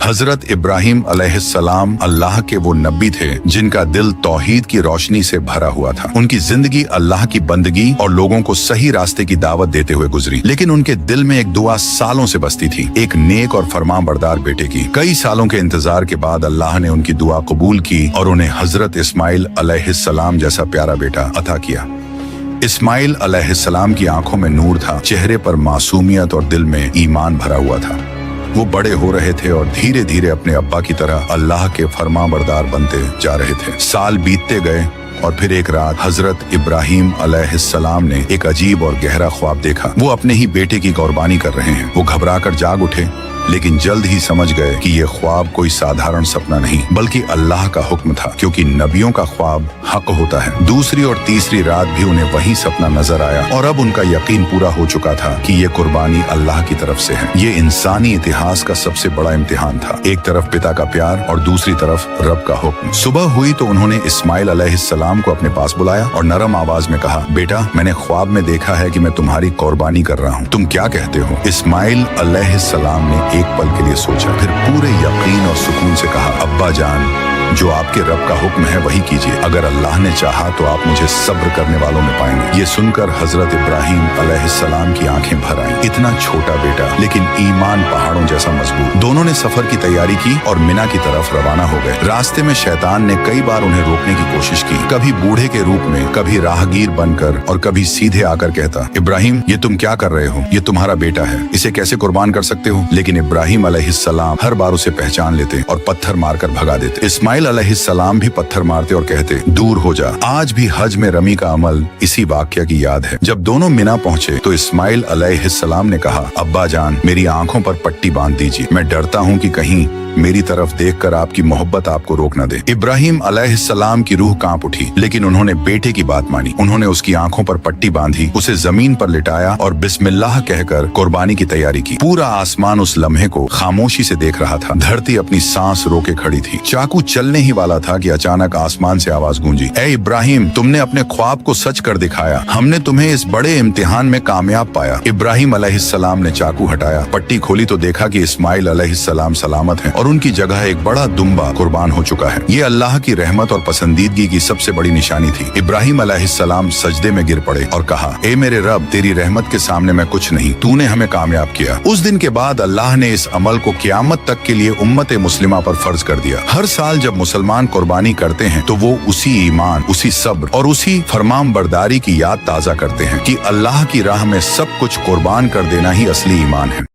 हजरत इब्राहिम अलैहिस्सलाम अल्लाह के वो नबी थे जिनका दिल तौहीद की रोशनी से भरा हुआ था। उनकी जिंदगी अल्लाह की बंदगी और लोगों को सही रास्ते की दावत देते हुए गुजरी, लेकिन उनके दिल में एक दुआ सालों से बसती थी, एक नेक और फरमाबरदार बेटे की। कई सालों के इंतजार के बाद अल्लाह ने उनकी दुआ कबूल की और उन्हें हजरत इस्माइल अलैहिस्सलाम जैसा प्यारा बेटा अता किया। इस्माइल अलैहिस्सलाम की आंखों में नूर था, चेहरे पर मासूमियत और दिल में ईमान भरा हुआ था। वो बड़े हो रहे थे और धीरे धीरे अपने अब्बा की तरह अल्लाह के फरमाबरदार बनते जा रहे थे। साल बीतते गए और फिर एक रात हजरत इब्राहिम अलैहिस्सलाम ने एक अजीब और गहरा ख्वाब देखा। वो अपने ही बेटे की कुर्बानी कर रहे हैं। वो घबराकर जाग उठे, लेकिन जल्द ही समझ गए कि ये ख्वाब कोई साधारण सपना नहीं बल्कि अल्लाह का हुक्म था, क्योंकि नबियों का ख्वाब हक होता है। दूसरी और तीसरी रात भी उन्हें वही सपना नजर आया और अब उनका यकीन पूरा हो चुका था कि ये कुर्बानी अल्लाह की तरफ से है। ये इंसानी इतिहास का सबसे बड़ा इम्तिहान था, एक तरफ पिता का प्यार और दूसरी तरफ रब का हुक्म। सुबह हुई तो उन्होंने इस्माइल अलैहिस्सलाम को अपने पास बुलाया और नरम आवाज में कहा, बेटा मैंने ख्वाब में देखा है कि मैं तुम्हारी कुर्बानी कर रहा हूँ, तुम क्या कहते हो? इस्माइल अलैहिस्सलाम ने एक पल के लिए सोचा, फिर पूरे यकीन और सुकून से कहा, अब्बा जान, जो आपके रब का हुक्म है वही कीजिए। अगर अल्लाह ने चाहा तो आप मुझे सब्र करने वालों में पाएंगे। ये सुनकर हजरत इब्राहिम अलैहिस्सलाम की आंखें भर आईं। इतना छोटा बेटा लेकिन ईमान पहाड़ों जैसा मजबूत। दोनों ने सफर की तैयारी की और मिना की तरफ रवाना हो गए। रास्ते में शैतान ने कई बार उन्हें रोकने की कोशिश की, कभी बूढ़े के रूप में, कभी राहगीर बनकर और कभी सीधे आकर कहता, इब्राहिम ये तुम क्या कर रहे हो? ये तुम्हारा बेटा है, इसे कैसे कुर्बान कर सकते हो? लेकिन इब्राहिम अलैहिस्सलाम हर बार उसे पहचान लेते और पत्थर मारकर भगा देते। इस्माइल अलैहिस्सलाम भी पत्थर मारते और कहते, दूर हो जा। आज भी हज में रमी का अमल इसी वाकया की याद है। जब दोनों मिना पहुंचे तो इस्माइल अलैहिस्सलाम ने कहा, अब्बा जान, मेरी आंखों पर पट्टी बांध दीजिए, मैं डरता हूं कि कहीं मेरी तरफ देखकर आपकी मोहब्बत आपको रोक न दे। इब्राहिम अलैहिस्सलाम की रूह कांप उठी, लेकिन उन्होंने बेटे की बात मानी। उन्होंने उसकी आंखों पर पट्टी बांधी, उसे जमीन पर लिटाया और बिस्मिल्लाह कहकर कुर्बानी की तैयारी की। पूरा आसमान उस लम्हे को खामोशी से देख रहा था। धरती अपनी सांस रोके खड़ी थी। चाकू चलने ही वाला था कि अचानक आसमान से आवाज गूंजी, ए इब्राहिम, तुमने अपने ख्वाब को सच कर दिखाया। हमने तुम्हें इस बड़े इम्तिहान में कामयाब पाया। इब्राहिम अलैहिस्सलाम ने चाकू हटाया, पट्टी खोली तो देखा कि इस्माइल अलैहिस्सलाम सलामत हैं और उनकी जगह एक बड़ा दुम्बा कुर्बान हो चुका है। ये अल्लाह की रहमत और पसंदीदगी की सबसे बड़ी निशानी थी। इब्राहिम अलैहिस्सलाम सजदे में गिर पड़े और कहा, ए मेरे रब, तेरी रहमत के सामने मैं कुछ नहीं, तूने हमें कामयाब किया। उस दिन के बाद अल्लाह ने इस अमल को क़यामत तक के लिए उम्मत मुस्लिमा पर फर्ज कर दिया। हर साल जब मुसलमान कुर्बानी करते हैं तो वो उसी ईमान, उसी सब्र और उसी फरमाबरदारी की याद ताज़ा करते हैं कि अल्लाह की राह में सब कुछ कुर्बान कर देना ही असली ईमान है।